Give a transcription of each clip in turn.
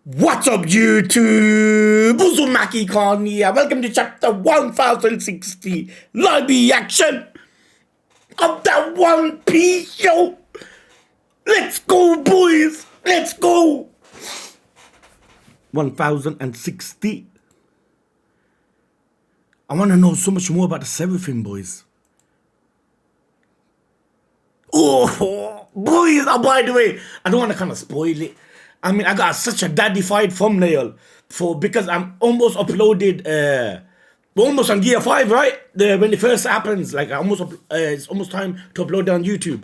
What's up, YouTube? Uzumaki Khan here. Welcome to chapter 1060 live reaction of that One Piece show. Let's go, boys. Let's go. 1060. I want to know so much more about the Seraphim, boys. Oh, boys. Oh, by the way, I don't want to kind of spoil it. I mean, I got such a daddified thumbnail because I'm almost uploaded, almost on Gear 5, right? When it first happens, like it's almost time to upload it on YouTube.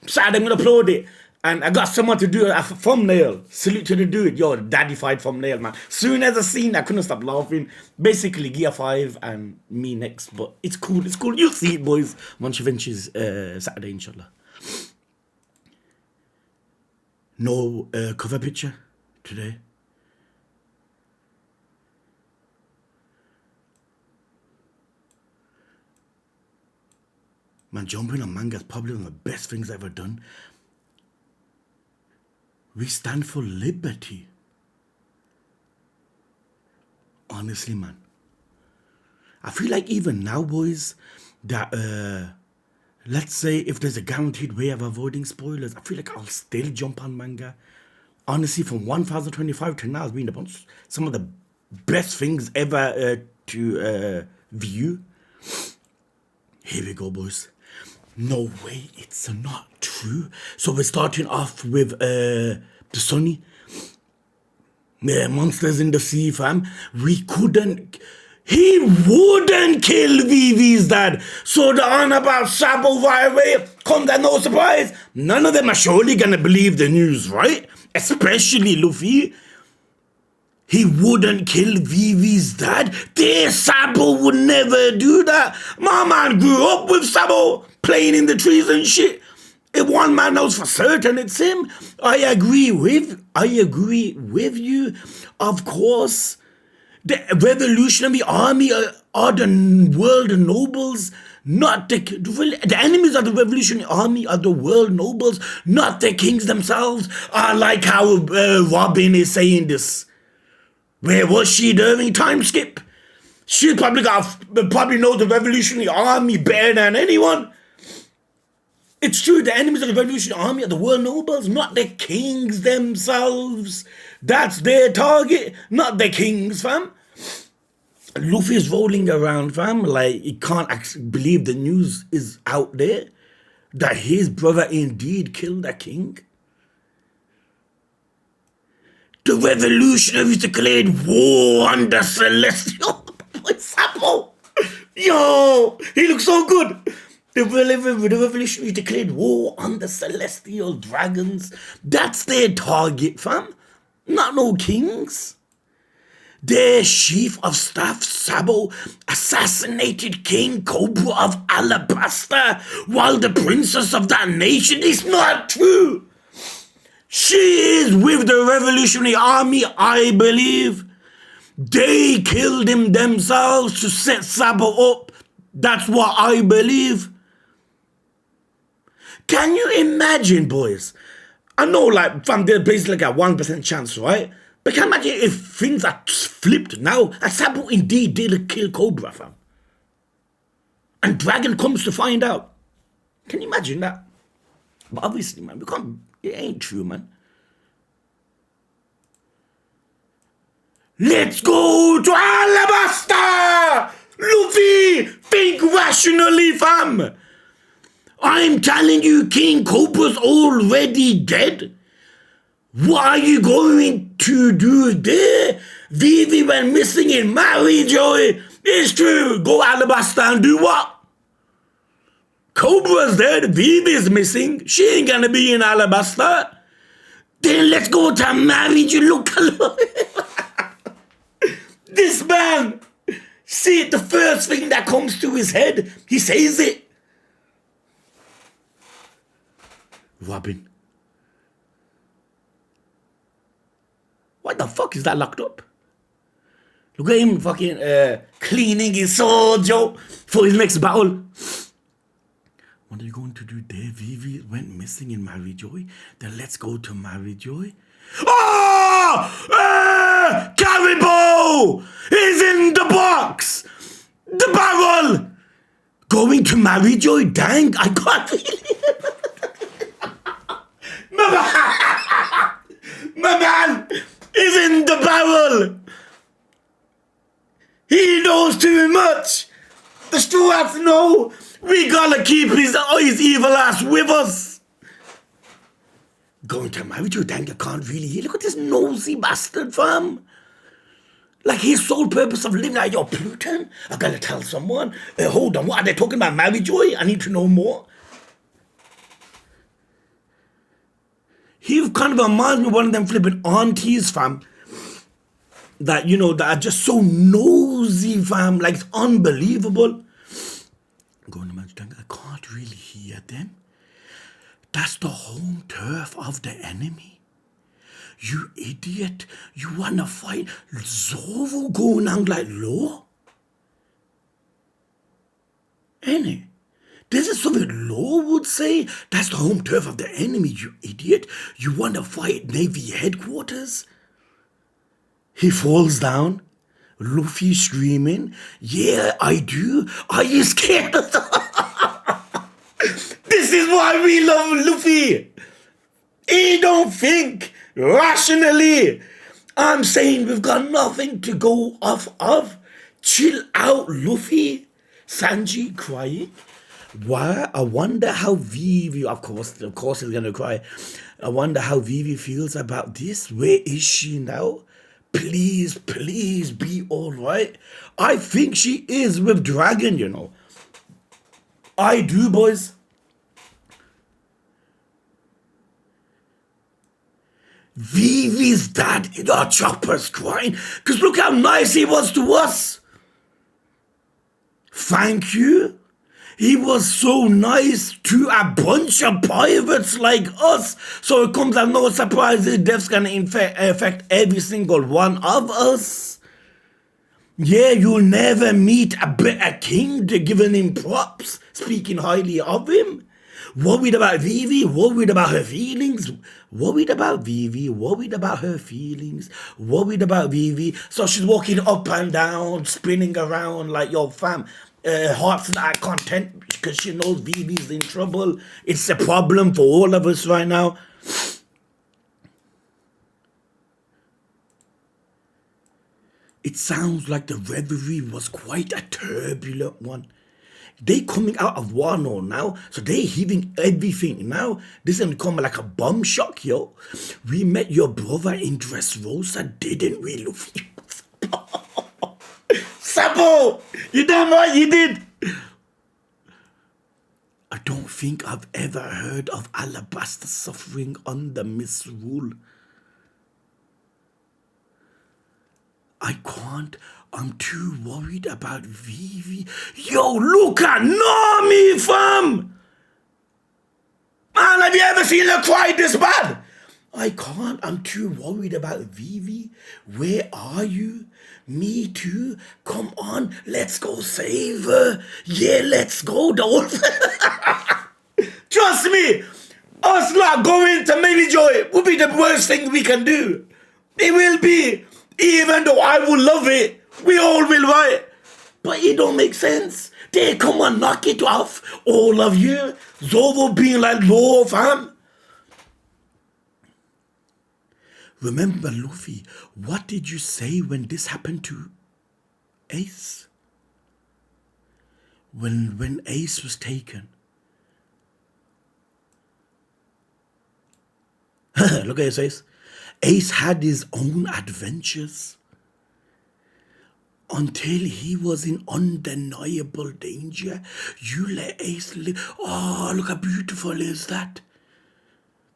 Saturday, I'm going to upload it. And I got someone to do a thumbnail. Salute to the dude. Yo, daddified thumbnail, man. Soon as I seen that, I couldn't stop laughing. Basically, Gear 5 and me next. But it's cool. It's cool. You'll see it, boys. Once you ventures Saturday, inshallah. No cover picture today. Man, jumping on manga is probably one of the best things I've ever done. We stand for liberty. Honestly, man. I feel like even now, boys, that let's say if there's a guaranteed way of avoiding spoilers, I feel like I'll still jump on manga. Honestly, from 1025 to now has been some of the best things ever to view. Here we go, boys. No way, it's not true. So we're starting off with the Sunny. Monsters in the Sea, fam. He wouldn't kill Vivi's dad. So the on about Sabo right away comes at no surprise. None of them are surely gonna believe the news, right? Especially Luffy. He wouldn't kill Vivi's dad. Sabo would never do that. My man grew up with Sabo playing in the trees and shit. If one man knows for certain it's him, I agree with you. Of course. The Revolutionary Army are the world nobles, not the enemies of the Revolutionary Army are the world nobles, not the kings themselves. I like how Robin is saying this. Where was she during time skip? She probably knows the Revolutionary Army better than anyone. It's true, the enemies of the Revolutionary Army are the world nobles, not the kings themselves. That's their target, not the kings, fam. Luffy is rolling around, fam, like he can't actually believe the news is out there that his brother indeed killed a king. The revolutionaries declared war on the Celestial. Sabo. Yo, he looks so good. The revolutionaries declared war on the Celestial Dragons. That's their target, fam. Not no kings. Their chief of staff, Sabo, assassinated King Cobra of Alabasta while the princess of that nation is not true. She is with the Revolutionary Army, I believe. They killed him themselves to set Sabo up. That's what I believe. Can you imagine, boys? I know, like, fam, there's basically like a 1% chance, right? But can you imagine if things are flipped now and Sabo indeed did kill Cobra, fam? And Dragon comes to find out. Can you imagine that? But obviously, man, it ain't true, man. Let's go to Alabasta! Luffy, think rationally, fam. I'm telling you, King Cobra's already dead. What are you going to do there? Vivi went missing in Joy. It's true. Go Alabasta and do what? Cobra's dead. Vivi's missing. She ain't gonna be in Alabasta. Then let's go to Joy. Look, this man. See it, the first thing that comes to his head, he says it. Robin. Why the fuck is that locked up? Look at him fucking cleaning his sword, Joe, for his next battle. What are you going to do there? Vivi went missing in Joy. Then let's go to Joy. Oh! is in the box. The barrel. Going to marry Joy. Dang, I can't believe it. My man is in the barrel. He knows too much. The stewards know we gotta keep his evil ass with us. Going to marry you, dang, you can't really hear. Look at this nosy bastard, fam. Like his sole purpose of living like, yo, Pluton, I gotta tell someone. Hold on, what are they talking about? Marry Joy? I need to know more. He kind of reminds me of one of them flipping aunties, fam. That, you know, that are just so nosy, fam. Like, it's unbelievable. Going to marry Joy, I can't really hear them. That's the home turf of the enemy. You idiot. You wanna fight Zorro going out like law? Ain't it? This is something law would say. That's the home turf of the enemy, you idiot. You wanna fight Navy headquarters? He falls down. Luffy screaming. Yeah, I do. Are you scared? This is why we love Luffy. He don't think rationally. I'm saying we've got nothing to go off of. Chill out, Luffy. Sanji crying. Why? I wonder how Vivi, of course he's gonna cry. I wonder how Vivi feels about this. Where is she now? Please be all right. I think she is with Dragon, you know. I do, boys. Vivi's dad in our Chopper's crying. Because look how nice he was to us. Thank you. He was so nice to a bunch of pirates like us. So it comes as no surprise his death's going to affect every single one of us. Yeah, you'll never meet a better king to giving him props, speaking highly of him. Worried about Vivi, worried about her feelings, worried about Vivi, worried about her feelings, worried about Vivi. So she's walking up and down, spinning around like, yo, fam, heart's not content because she knows Vivi's in trouble. It's a problem for all of us right now. It sounds like the reverie was quite a turbulent one. They coming out of Wano now, so they heaving everything now. This is come like a bomb shock, yo. We met your brother in Dressrosa, didn't we, Luffy? Sabo! You damn right you did! I don't think I've ever heard of Alabasta suffering under misrule. I can't. I'm too worried about Vivi. Yo, look at Nami, fam! Man, have you ever seen her cry this bad? I can't. I'm too worried about Vivi. Where are you? Me too. Come on, let's go save her. Yeah, let's go, Dolphin. Trust me, us not going to Mary Joy will be the worst thing we can do. It will be. Even though I would love it, we all will, right? But it don't make sense. They come and knock it off, all of you. Zoro being like, no, fam. Remember, Luffy, what did you say when this happened to Ace? When Ace was taken. Look at his face. Ace had his own adventures until he was in undeniable danger. You let Ace live. Oh, look how beautiful is that.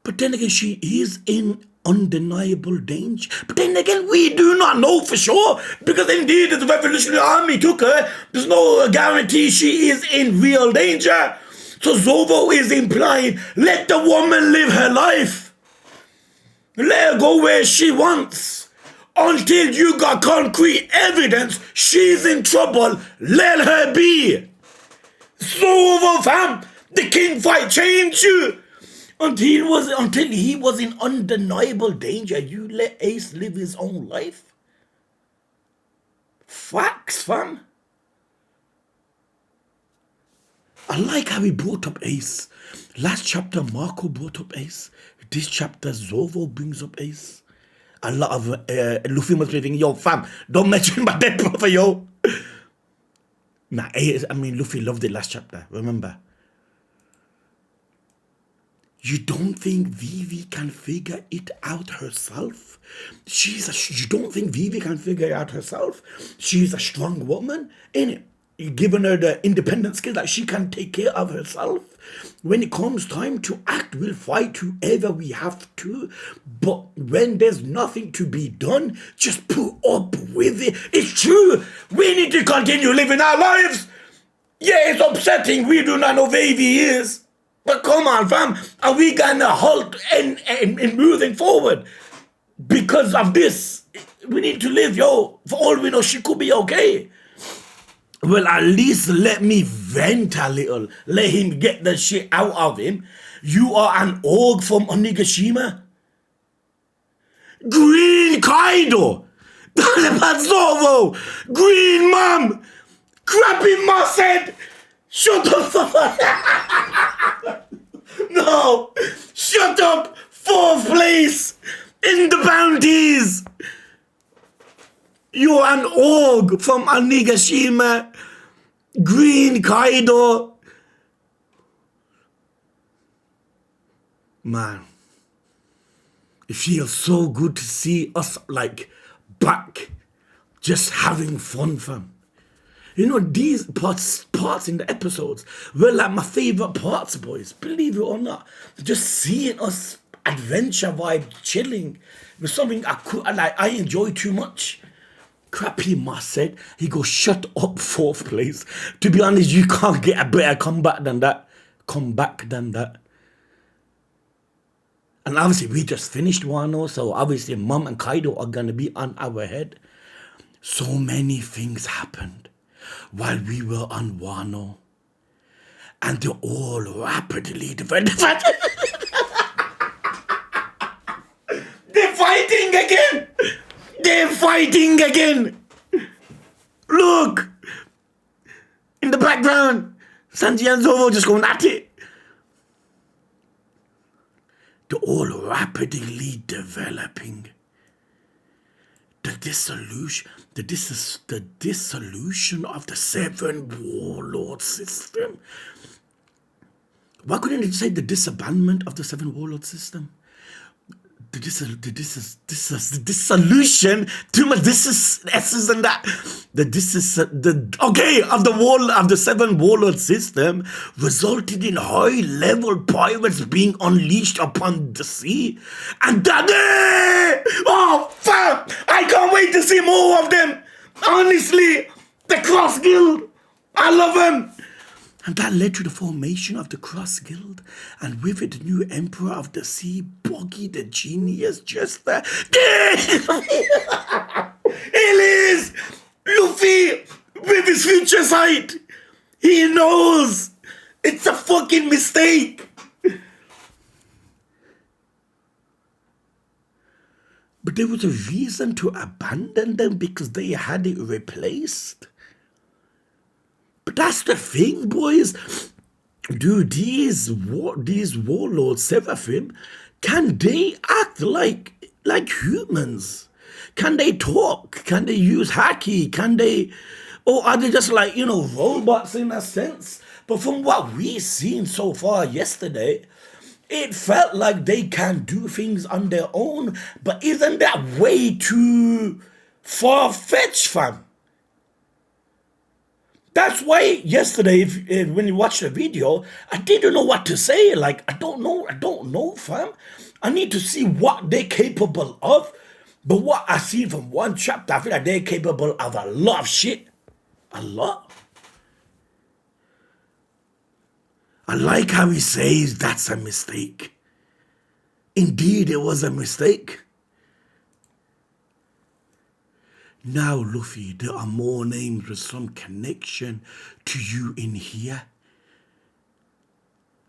But then again, she is in undeniable danger. But then again, we do not know for sure, because indeed, if the Revolutionary Army took her, there's no guarantee she is in real danger. So Zoro is implying, let the woman live her life. Let her go where she wants. Until you got concrete evidence she's in trouble, let her be. Zoro, fam, the king fight changed you. Until he was in undeniable danger, you let Ace live his own life. Facts, fam. I like how he brought up Ace. Last chapter, Marco brought up Ace. This chapter, Zorro brings up Ace. A lot of Luffy must be thinking, yo, fam, don't mention my dead brother, yo. Nah, Ace, I mean, Luffy loved it last chapter, remember? You don't think Vivi can figure it out herself? You don't think Vivi can figure it out herself? She's a strong woman, ain't it? You've given her the independent skill that she can take care of herself. When it comes time to act, we'll fight whoever we have to. But when there's nothing to be done, just put up with it. It's true. We need to continue living our lives. Yeah, it's upsetting. We do not know who Vivi is. But come on, fam. Are we gonna halt in moving forward? Because of this, we need to live, yo. For all we know, she could be okay. Well, at least let me vent a little. Let him get the shit out of him. You are an orc from Onigashima? Green Kaido! Zorro! Green Mom! Crappy Moss Head! Shut the fuck up! No! Shut up! 4th place! In the bounties! You're an orc from Onigashima. Green Kaido. Man, it feels so good to see us like back, just having fun, fam. You know, these parts in the episodes were like my favorite parts, boys. Believe it or not. Just seeing us adventure vibe, chilling was something I enjoy too much. Crappy Moss said, he goes, shut up, 4th place. To be honest, you can't get a better comeback than that. And obviously, we just finished Wano, so obviously, Mom and Kaido are going to be on our head. So many things happened while we were on Wano. And they're all rapidly developing. They're fighting again! They're fighting again! Look! In the background, Sanji and Zoro just going at it. They're all rapidly developing. The dissolution of the 7 warlord system. Why couldn't it say the disbandment of the 7 warlord system? The dissolution, too much S's and that. Of the 7 warlord system resulted in high-level pirates being unleashed upon the sea. And oh fuck! I can't wait to see more of them. Honestly, the Cross Guild, I love them. And that led to the formation of the Cross Guild, and with it the new Emperor of the Sea, Boggy the Genius, just there. It is Luffy with his future sight. He knows it's a fucking mistake. But there was a reason to abandon them because they had it replaced. But that's the thing, boys. Dude, these warlords, Seraphim, can they act like humans? Can they talk? Can they use haki? Or are they just like, robots in a sense? But from what we've seen so far yesterday, it felt like they can do things on their own. But isn't that way too far-fetched, fam? That's why yesterday, when you watched the video, I didn't know what to say. Like, I don't know, fam. I need to see what they're capable of. But what I see from one chapter, I feel like they're capable of a lot of shit. A lot. I like how he says that's a mistake. Indeed, it was a mistake. Now, Luffy, there are more names with some connection to you in here.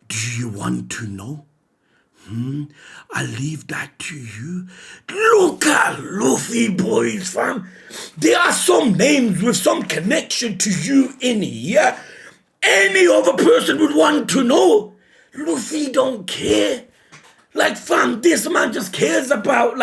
Do you want to know? I leave that to you. Look at Luffy, boys, fam. There are some names with some connection to you in here. Any other person would want to know. Luffy don't care. Like, fam, this man just cares about,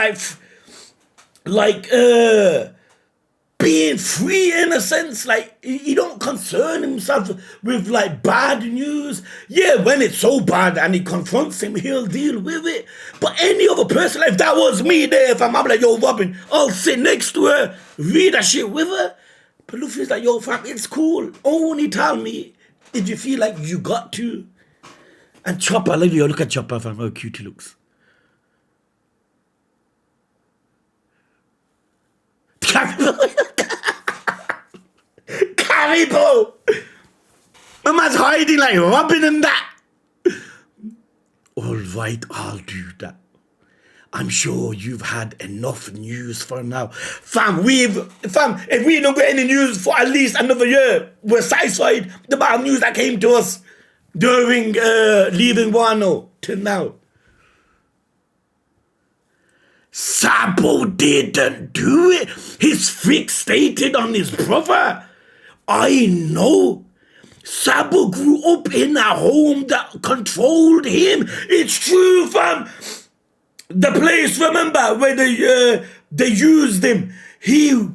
being free in a sense. Like, he don't concern himself with like bad news. Yeah, when it's so bad and he confronts him, he'll deal with it. But any other person, if that was me there, if I'm like, yo, Robin, I'll sit next to her, read that shit with her. But Luffy's like, yo, fam, it's cool. Only tell me if you feel like you got to. And Chopper, look at Chopper, fam, how cute he looks. Caribou! My man's hiding like Robin and that. All right, I'll do that. I'm sure you've had enough news for now. Fam, if we don't get any news for at least another year, we're satisfied the amount of news that came to us during leaving Wano till now. Sabo didn't do it. He's fixated on his brother. I know. Sabo grew up in a home that controlled him. It's true, fam. The place, remember, where they used him. He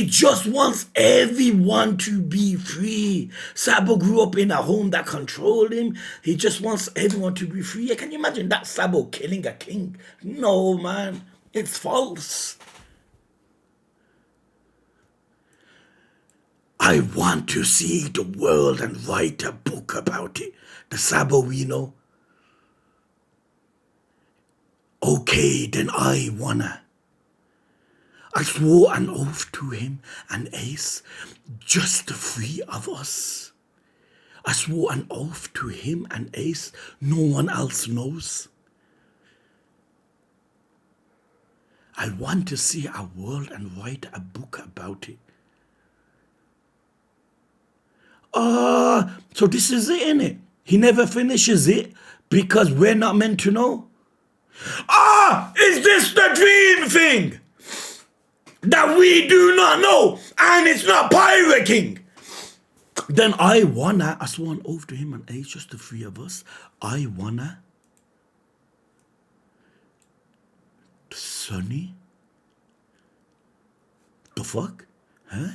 just wants everyone to be free. Sabo grew up in a home that controlled him. He just wants everyone to be free. Can you imagine that Sabo killing a king? No, man. It's false. I want to see the world and write a book about it. The Sabo we know. Okay, then I wanna. I swore an oath to him and Ace, just the three of us. I swore an oath to him and Ace, no one else knows. I want to see our world and write a book about it. So this is it, innit? He never finishes it because we're not meant to know. Is this the dream thing? That we do not know, and it's not Pirate King. Then I swore an oath to him and Ace, just the three of us. Sunny? The fuck? Huh?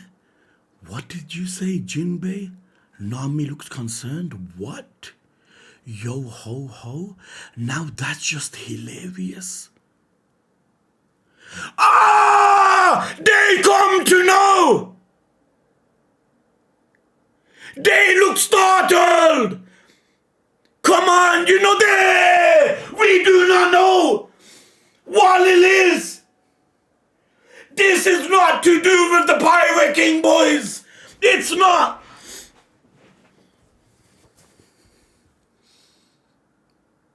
What did you say, Jinbei? Nami looks concerned. What? Yo ho ho? Now that's just hilarious. They come to know! They look startled! Come on, you know we do not know what it is. This is not to do with the Pirate King, boys. It's not.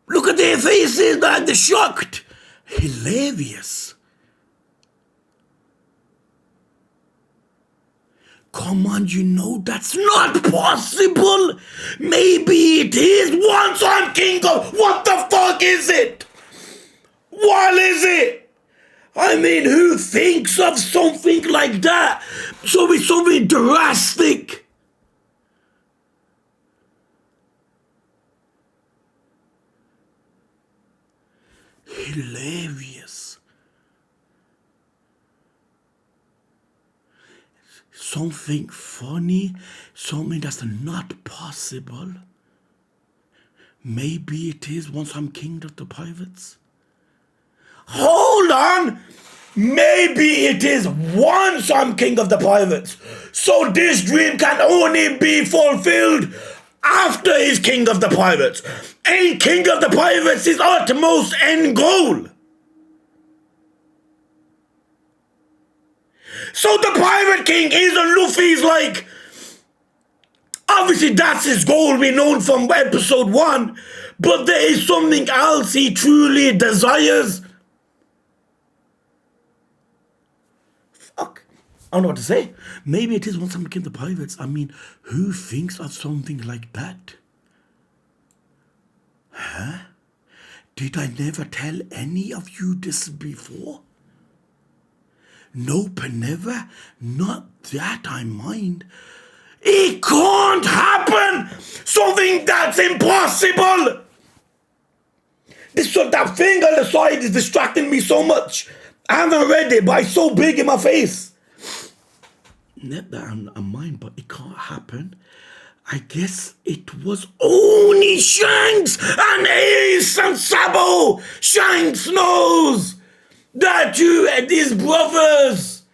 Look at their faces, man. They're shocked. Hilarious. Come on, you know that's not possible. Maybe it is. Once I'm king of... What the fuck is it? What is it? I mean, who thinks of something like that? So it's something drastic. Hilarious. Something funny, something that's not possible. Maybe it is once I'm king of the pirates. Hold on! Maybe it is once I'm king of the pirates. So this dream can only be fulfilled after he's king of the pirates. And king of the pirates is utmost end goal. So the Pirate King isn't Luffy's like... Obviously that's his goal, we know from episode 1. But there is something else he truly desires. Fuck. I don't know what to say. Maybe it is once I'm king of the pirates. I mean, who thinks of something like that? Huh? Did I never tell any of you this before? Nope, never. Not that I mind. It can't happen! Something that's impossible! That thing on the side is distracting me so much. I haven't read it, but it's so big in my face. Not that I mind, but it can't happen. I guess it was only Shanks and Ace and Sabo. Shanks knows that you and his brothers.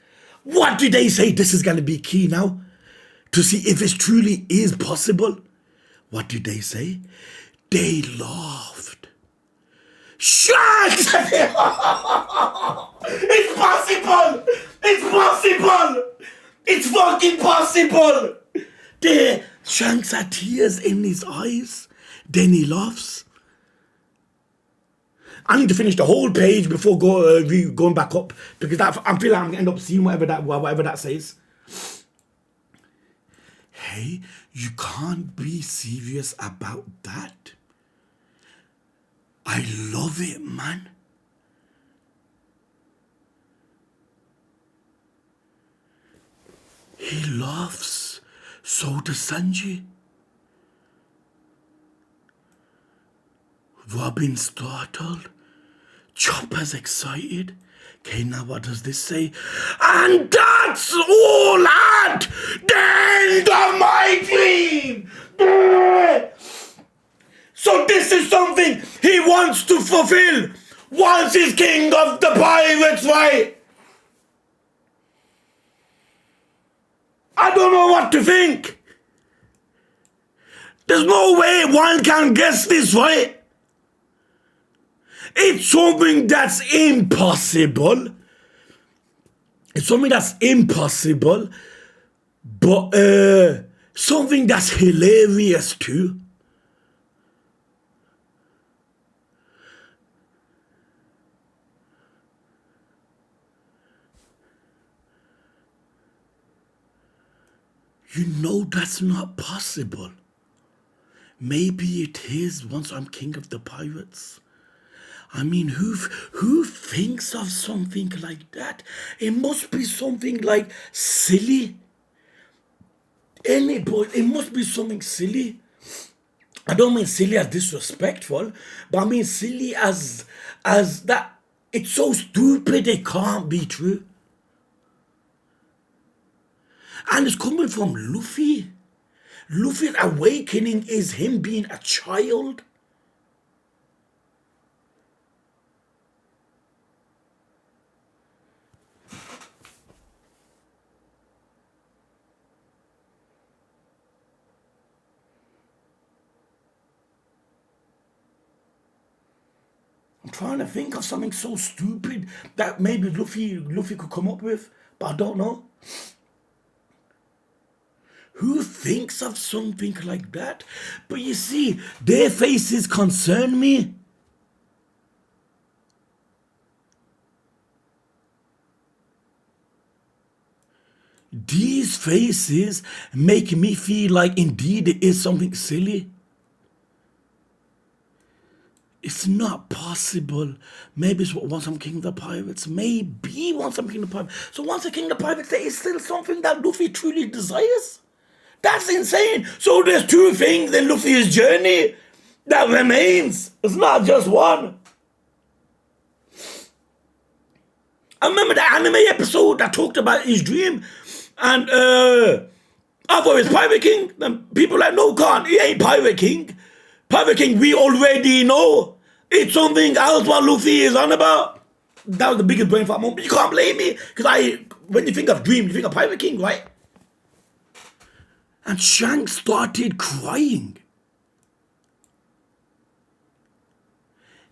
What do they say? This is going to be key now to see if it truly is possible. What did they say? They laughed. Shanks! It's possible! It's possible! It's fucking possible! There, Shanks had tears in his eyes. Then he laughs. I need to finish the whole page before going back up, because I'm feeling I'm going to end up seeing whatever that says. Hey, you can't be serious about that. I love it, man. He laughs. So does Sanji. Robin's startled. Chopper's excited. Okay, now what does this say? And that's all at the end of my dream! So this is something he wants to fulfill once he's king of the pirates, right? I don't know what to think. There's no way one can guess this, right? It's something that's impossible. It's something that's impossible, but something that's hilarious too. You know that's not possible. Maybe it is once I'm king of the pirates. I mean, who thinks of something like that? It must be something like silly. It must be something silly. I don't mean silly as disrespectful, but I mean silly as that. It's so stupid it can't be true. And it's coming from Luffy. Luffy's awakening is him being a child. I'm trying to think of something so stupid that maybe Luffy could come up with, but I don't know. Who thinks of something like that? But you see, their faces concern me. These faces make me feel like indeed it is something silly. It's not possible. Maybe it's once I'm king of the pirates. Maybe once I'm king of the pirates. So once I'm king of the pirates, there is still something that Luffy truly desires? That's insane. So there's two things in Luffy's journey that remains. It's not just one. I remember the anime episode that talked about his dream. And I thought it's Pirate King. And people are like, no, can't. He ain't Pirate King. Pirate King, we already know. It's something else what Luffy is on about. That was the biggest brain fart moment. You can't blame me. Because when you think of dream, you think of Pirate King, right? And Shanks started crying.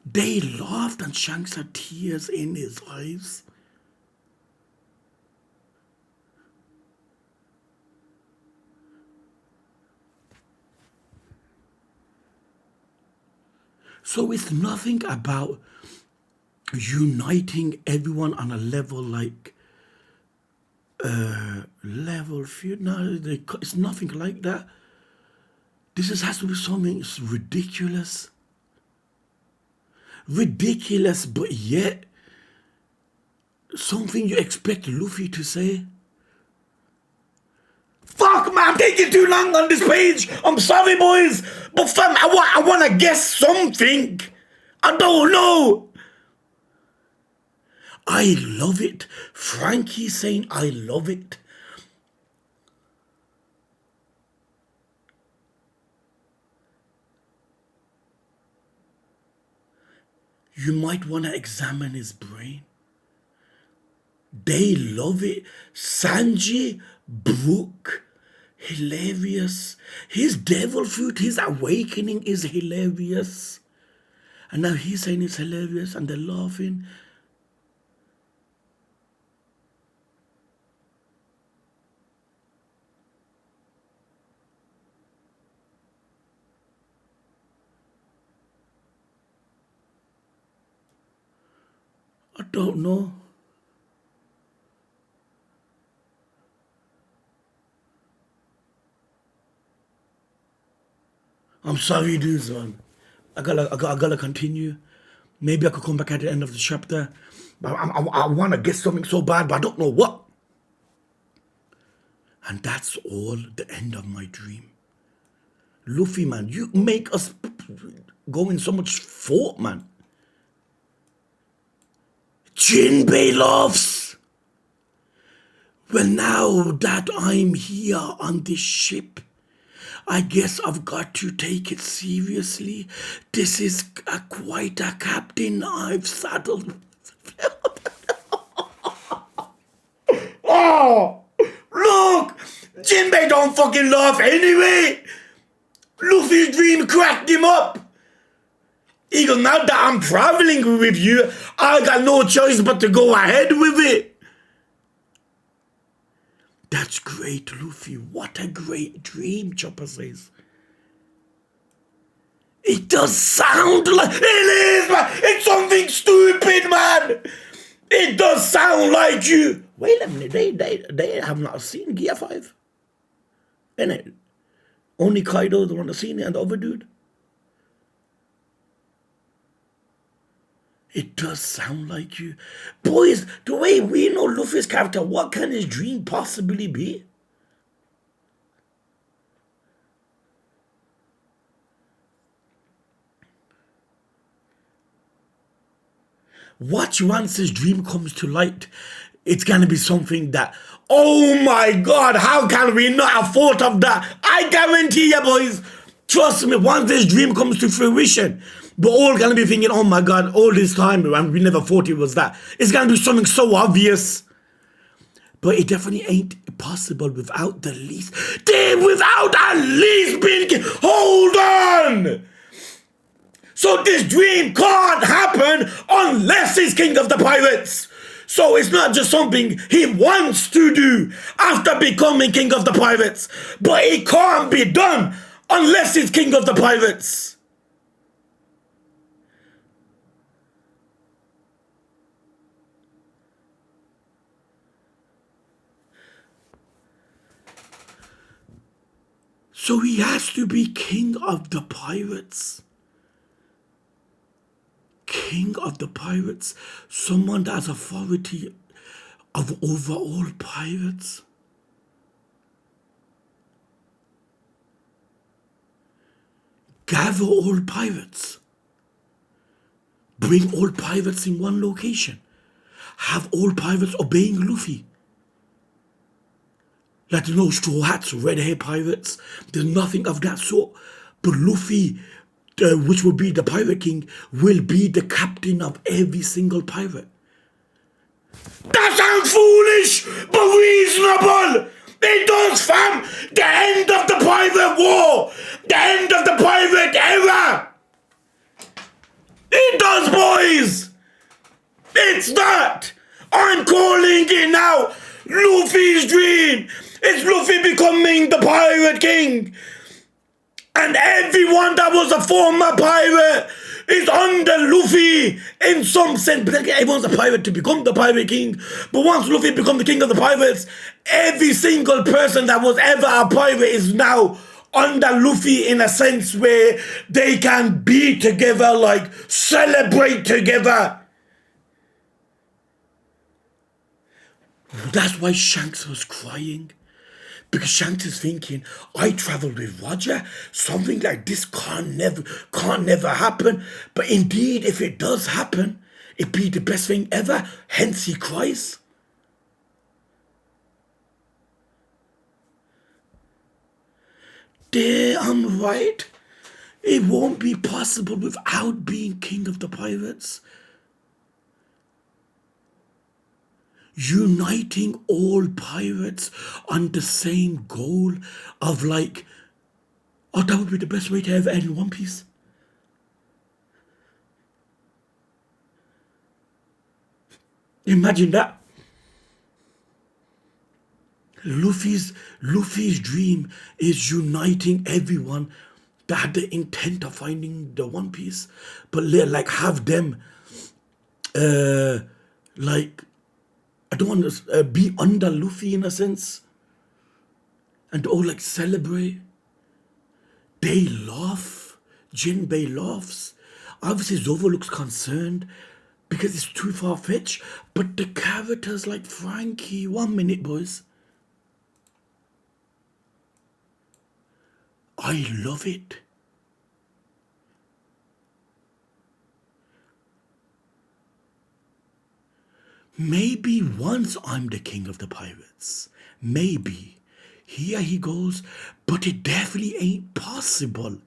They laughed and Shanks had tears in his eyes. So it's nothing about uniting everyone on a level like level few. No, it's nothing like that. This has to be something ridiculous. ridiculous, but yet something you expect Luffy to say. Fuck, man, I'm taking too long on this page. I'm sorry, boys. But fam, I want to guess something. I don't know. I love it. Frankie saying I love it. You might want to examine his brain. They love it. Sanji, Brook, hilarious. His devil fruit, his awakening is hilarious. And now he's saying it's hilarious and they're laughing. I don't know. I'm sorry, dudes, man. I gotta continue. Maybe I could come back at the end of the chapter. But I want to get something so bad, but I don't know what. And that's all the end of my dream. Luffy, man, you make us go in so much thought, man. Jinbei laughs. Well, now that I'm here on this ship, I guess I've got to take it seriously. This is quite a captain I've saddled. Oh, look! Jinbei don't fucking laugh anyway! Luffy's dream cracked him up! He goes, now that I'm traveling with you, I got no choice but to go ahead with it. That's great, Luffy. What a great dream, Chopper says. It does sound like... It is, man! It's something stupid, man! It does sound like you. Wait a minute, they have not seen Gear 5. Innit? Only Kaido, the one that's seen it, and the other dude. It does sound like you. Boys, the way we know Luffy's character, what can his dream possibly be? Watch once his dream comes to light. It's going to be something that, oh my God, how can we not have thought of that? I guarantee you, boys, trust me, once this dream comes to fruition, we're all going to be thinking, oh my God, all this time, and we never thought it was that. It's going to be something so obvious. But it definitely ain't possible without the least. Damn, without at least being... Hold on! So this dream can't happen unless he's king of the pirates. So it's not just something he wants to do after becoming king of the pirates. But it can't be done unless he's king of the pirates. So he has to be king of the pirates. King of the pirates. Someone that has authority over all pirates. Gather all pirates. Bring all pirates in one location. Have all pirates obeying Luffy. Like there's no straw hats, red hair pirates. There's nothing of that sort. But Luffy, which will be the Pirate King, will be the captain of every single pirate. That sounds foolish, but reasonable. It does, fam. The end of the pirate war. The end of the pirate era. It does, boys. It's that. I'm calling it now. Luffy's dream. It's Luffy becoming the Pirate King. And everyone that was a former pirate is under Luffy in some sense. But everyone's a pirate to become the Pirate King. But once Luffy becomes the king of the pirates, every single person that was ever a pirate is now under Luffy in a sense where they can be together, like celebrate together. That's why Shanks was crying. Because Shanks is thinking, I traveled with Roger. Something like this can't never happen. But indeed, if it does happen, it'd be the best thing ever. Hence he cries. Damn right. It won't be possible without being king of the pirates. Uniting all pirates on the same goal of like, oh, that would be the best way to ever end in One Piece. Imagine that. Luffy's dream is uniting everyone that had the intent of finding the One Piece, but like have them, like, I don't want to be under Luffy in a sense, and all like celebrate. They laugh. Jinbei laughs. Obviously, Zoro looks concerned because it's too far-fetched. But the characters like Frankie, 1 minute, boys. I love it. Maybe once I'm the king of the pirates. Maybe. Here he goes. But it definitely ain't possible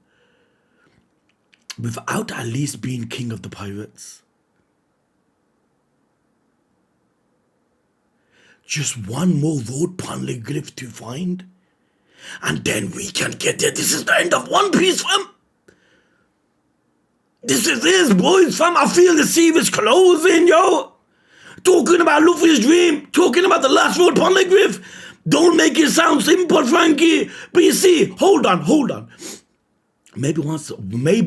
without at least being king of the pirates. Just one more road poneglyph to find. And then we can get there. This is the end of One Piece, fam. This is it, boys, fam. I feel the series closing, yo. Talking about Luffy's dream. Talking about the last road poneglyph. Don't make it sound simple, Frankie. But you see, hold on. Maybe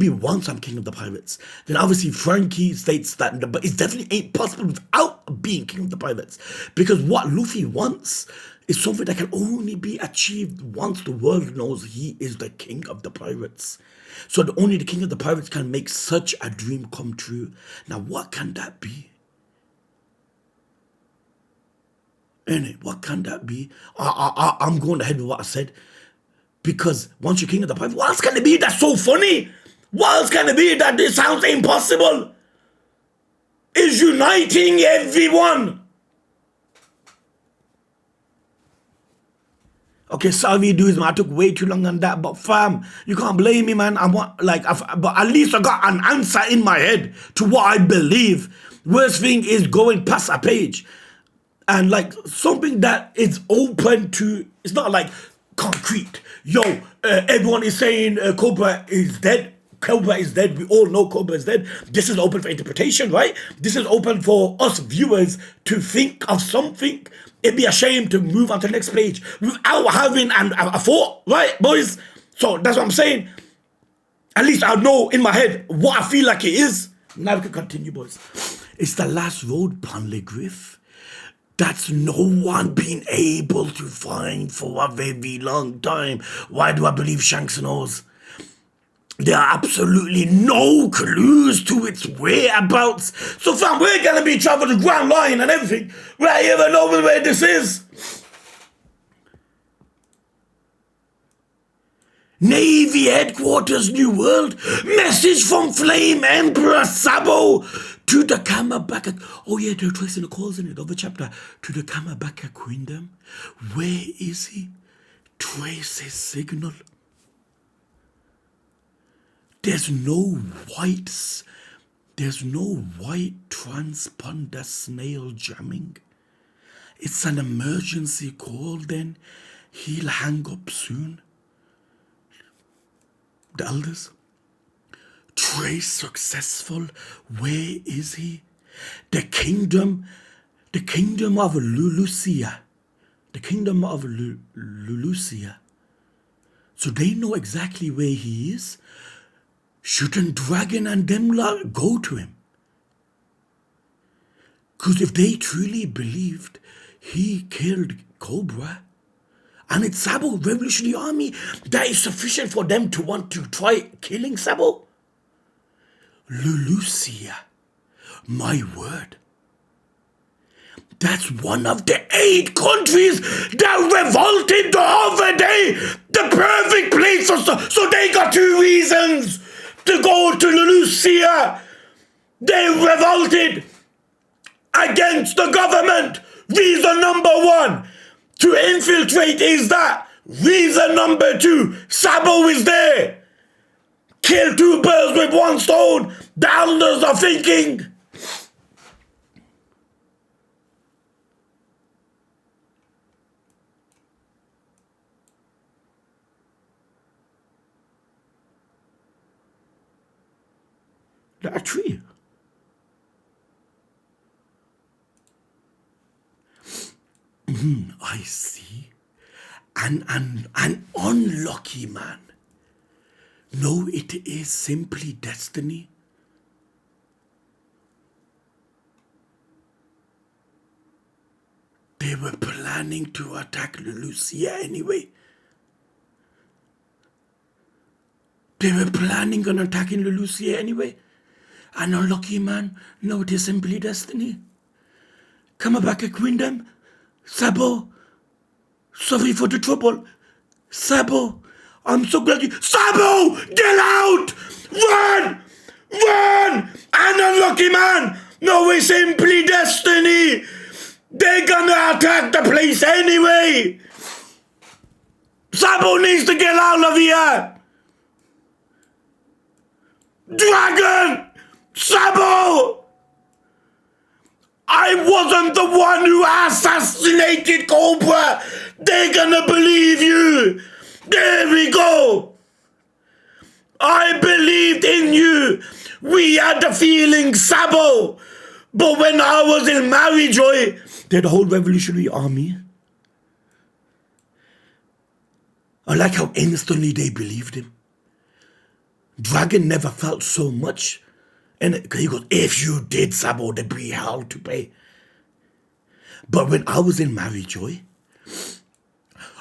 once I'm king of the pirates. Then obviously Frankie states that, but it definitely ain't possible without being king of the pirates. Because what Luffy wants is something that can only be achieved once the world knows he is the king of the pirates. So only the king of the pirates can make such a dream come true. Now what can that be? What can that be? I'm going ahead with what I said. Because once you're king of the pirates, what else can it be that's so funny? What else can it be that this sounds impossible? Is uniting everyone. Okay, sorry dudes, man, I took way too long on that, but fam, you can't blame me, man. But at least I got an answer in my head to what I believe. Worst thing is going past a page. And like something that is open to, it's not like concrete. Yo, everyone is saying Cobra is dead. Cobra is dead. We all know Cobra is dead. This is open for interpretation, right? This is open for us viewers to think of something. It'd be a shame to move on to the next page without having a thought, right, boys? So that's what I'm saying. At least I know in my head what I feel like it is. Now we can continue, boys. It's the last road poneglyph. That's no one been able to find for a very long time. Why do I believe Shanks knows? There are absolutely no clues to its whereabouts. So fam, we're gonna be traveling the Grand Line and everything. We don't even know where this is. Navy headquarters, New World. Message from Flame Emperor Sabo to the Kamabaka. Oh yeah, they're tracing the calls in the other chapter. To the Kamabaka Queendom. Where is he? Trace his signal. There's no white transponder snail jamming. It's an emergency call then. He'll hang up soon. The elders. Trace successful. Where is he? The kingdom of Lulusia. The kingdom of Lulusia. So they know exactly where he is. Shouldn't Dragon and them lot go to him? Because if they truly believed he killed Cobra, And it's Sabo Revolutionary Army that is sufficient for them to want to try killing Sabo. Lulusia, my word. That's one of the 8 countries that revolted the other day. The perfect place for so they got 2 reasons to go to Lulusia. They revolted against the government. Reason number 1, to infiltrate is that. Reason number 2, Sabo is there. Kill 2 birds with 1 stone. The elders are thinking. That tree. I see. An unlucky man. No, it is simply destiny. They were planning to attack Lulusia anyway. They were planning on attacking Lulusia anyway. An unlucky man. No, it is simply destiny. Come back a Queendom. Sabo. Sorry for the trouble. Sabo. I'm so glad you... Sabo! Get out! Run! Run! An unlucky man! No, it's simply destiny! They're gonna attack the place anyway! Sabo needs to get out of here! Dragon! Sabo! I wasn't the one who assassinated Cobra! They're gonna believe you! There we go! I believed in you! We had the feeling, Sabo! But when I was in Marijoy, the whole Revolutionary Army, I like how instantly they believed him. Dragon never felt so much. And he goes, if you did, Sabo, there'd be hell to pay. But when I was in Marijoy,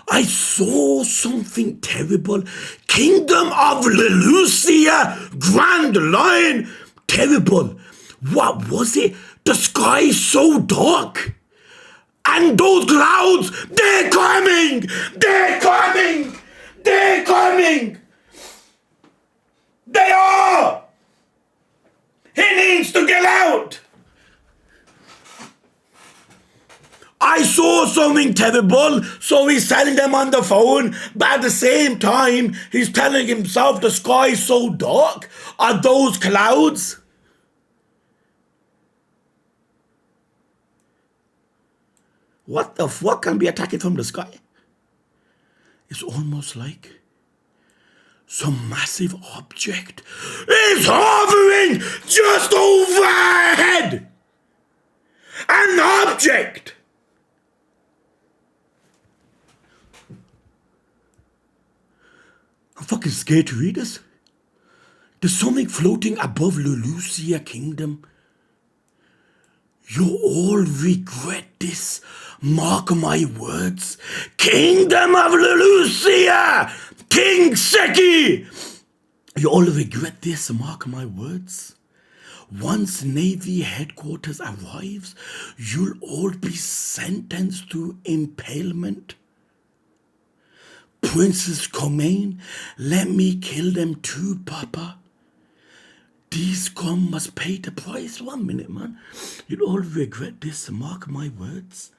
I saw something terrible. Kingdom of Lulusia, Grand Lion, terrible. What was it? The sky is so dark. And those clouds, they're coming! They're coming! They're coming! They are! He needs to get out! I saw something terrible, so he's telling them on the phone, but at the same time, he's telling himself the sky is so dark. Are those clouds? What the fuck can be attacking from the sky? It's almost like some massive object is hovering just overhead. An object. I'm fucking scared to read this. There's something floating above Lulusia Kingdom. You'll all regret this. Mark my words. Kingdom of Lulusia! King Seki! You all regret this. Mark my words. Once Navy headquarters arrives, you'll all be sentenced to impalement. Princess Comaine, let me kill them too, Papa. These scum must pay the price. 1 minute, man. You'll all regret this. Mark my words.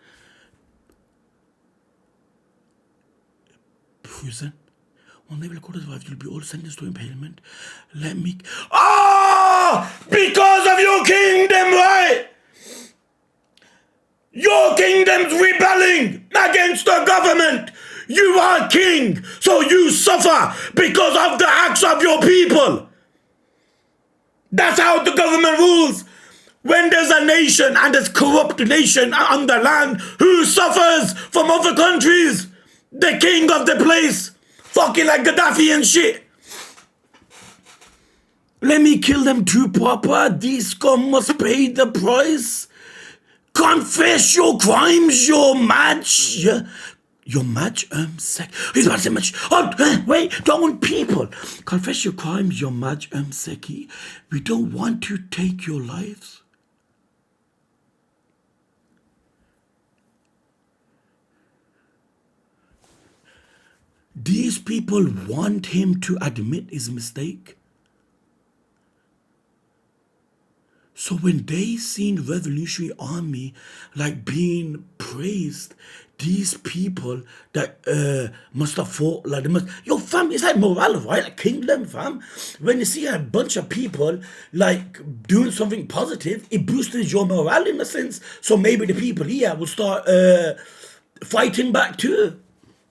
Prison. One naval quarters arrived. You'll be all sentenced to impalement. Let me... Because of your kingdom, right? Your kingdom's rebelling against the government. You are king, so you suffer because of the acts of your people. That's how the government rules. When there's a nation and there's corrupt nation on the land, who suffers from other countries? The king of the place. Fucking like Gaddafi and shit. Let me kill them too, Papa. These scum must pay the price. Confess your crimes, your match. Your match, sec. He's about to say match. Oh, wait, don't people. Confess your crimes, your match, seki. We don't want to take your lives. These people want him to admit his mistake. So when they seen the Revolutionary Army like being praised, these people that must have fought like they must. Yo, fam, it's like morale, right? Like kingdom, fam. When you see a bunch of people like doing something positive, it boosts your morale in a sense. So maybe the people here will start fighting back too.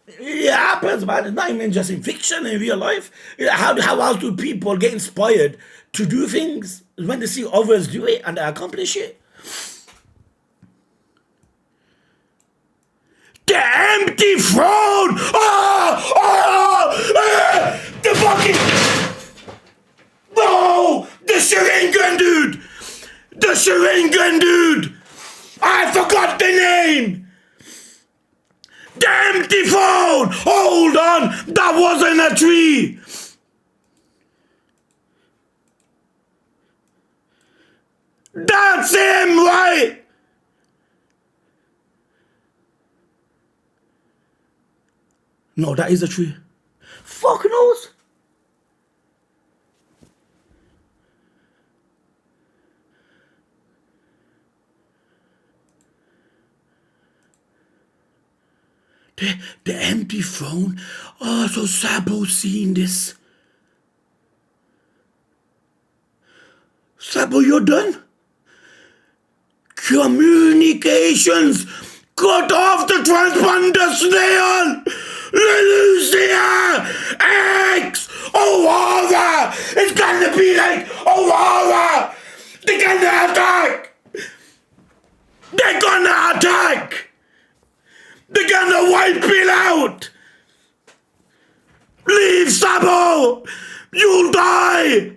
It happens, man. It's not even just in fiction, in real life. How else do people get inspired to do things when they see others do it and they accomplish it? The empty throne! The fucking... No! The Sharingan dude! The Sharingan dude! I forgot the name! The empty phone! Hold on! That wasn't a tree! That's him, right? No, that is a tree. Fuck knows. The empty phone. Oh, so Sabo's seeing this. Sabo, you're done? Communications. Cut off the transponder, snail. Lulusia. X. Aurora. It's gonna be like Aurora. They're gonna attack. They're gonna attack. They're gonna wipe it out! Leave, Sabo! You'll die!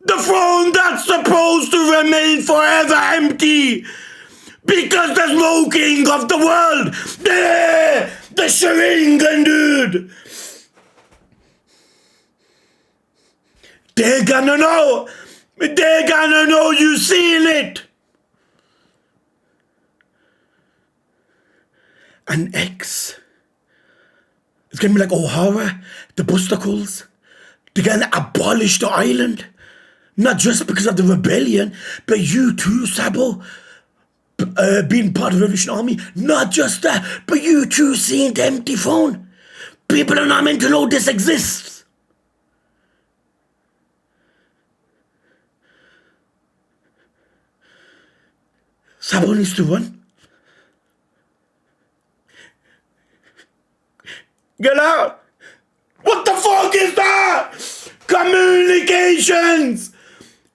The throne that's supposed to remain forever empty! Because there's no king of the world! The Sharingan dude! They're gonna know! They're gonna know you seen it! An X. It's gonna be like O'Hara, the Busticles. They're gonna abolish the island. Not just because of the rebellion, but you too, Sabo. Being part of the Revolution Army. Not just that, but you too seeing the empty phone. People are not meant to know this exists. Sabo needs to run. Get out! What the fuck is that? Communications!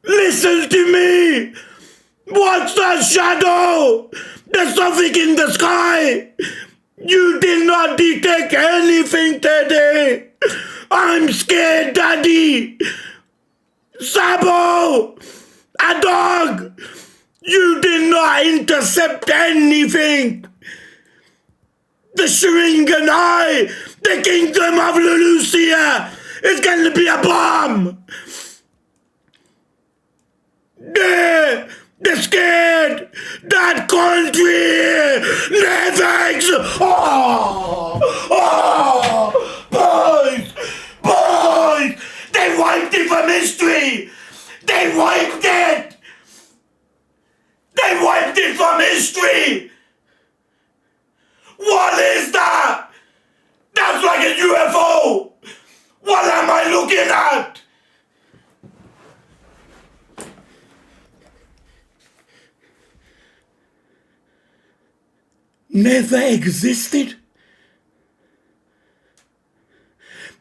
Listen to me! What's that shadow? There's something in the sky! You did not detect anything today! I'm scared, Daddy! Sabo! A dog! You did not intercept anything! The Sharingan Eye! The kingdom of Lulusia! It's gonna be a bomb! They're scared! That country never exists! Boys! Boys! They wiped it from history! They wiped it! They wiped it from history! What is that? That's like a UFO! What am I looking at? Never existed?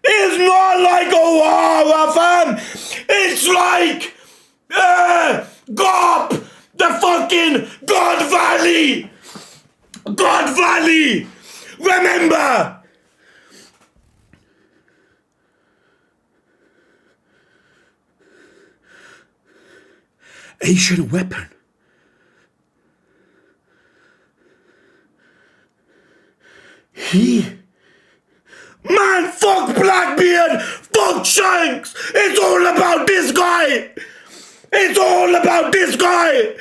It's not like O'Hara, fam! It's like Gop! The fucking God Valley! God Valley! Remember! Ancient weapon. Man, fuck Blackbeard! Fuck Shanks! It's all about this guy! It's all about this guy!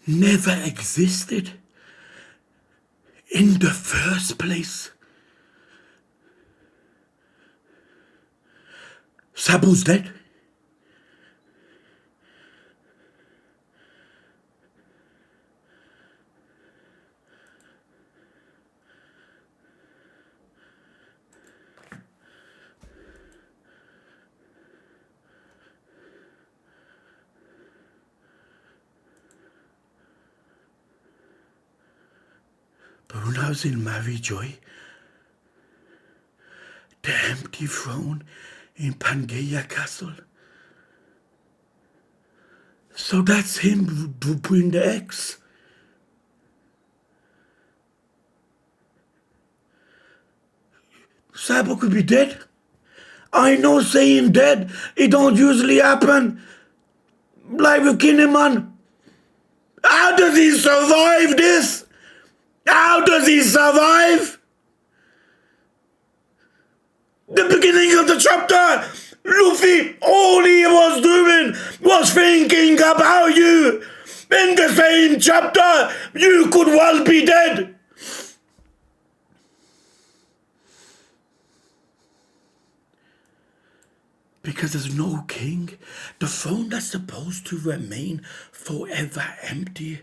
Never existed in the first place. Sabu's dead. But when I was in Maryjoy, the empty throne in Pangaea Castle. So that's him doing the X. Sabo could be dead. I know saying dead, it don't usually happen. Like with Kinnaman. How does he survive this? How does he survive? The beginning of the chapter, Luffy, all he was doing was thinking about you. In the same chapter, you could well be dead. Because there's no king. The throne that's supposed to remain forever empty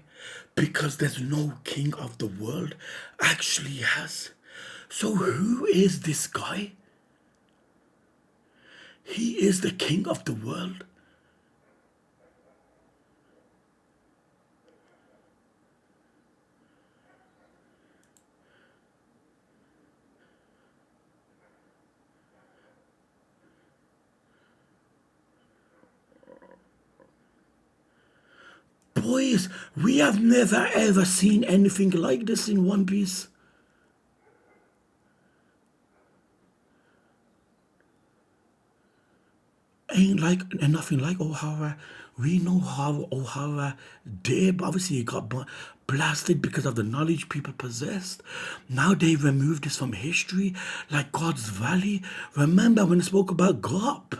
because there's no king of the world actually has. So who is this guy? He is the king of the world. Boys, we have never ever seen anything like this in One Piece. Ain't like nothing like O'Hara. We know how O'Hara did, but obviously he got blasted because of the knowledge people possessed. Now they removed this from history, like God's Valley. Remember when I spoke about Gop?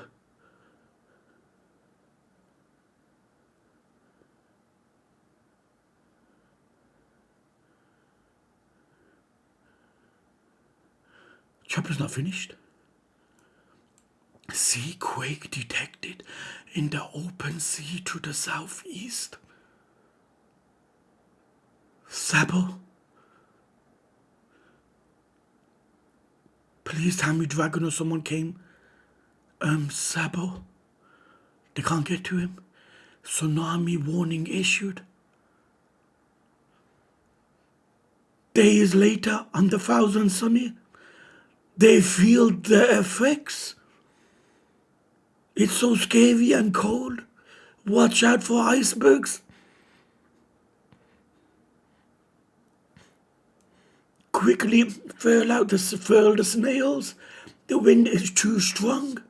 Chapter's not finished. Sea quake detected in the open sea to the southeast. Sabo? Please tell me Dragon or someone came. Sabo? They can't get to him. Tsunami warning issued. Days later, on the Thousand Sunny, they feel the effects. It's so scary and cold. Watch out for icebergs. Quickly furl the snails. The wind is too strong.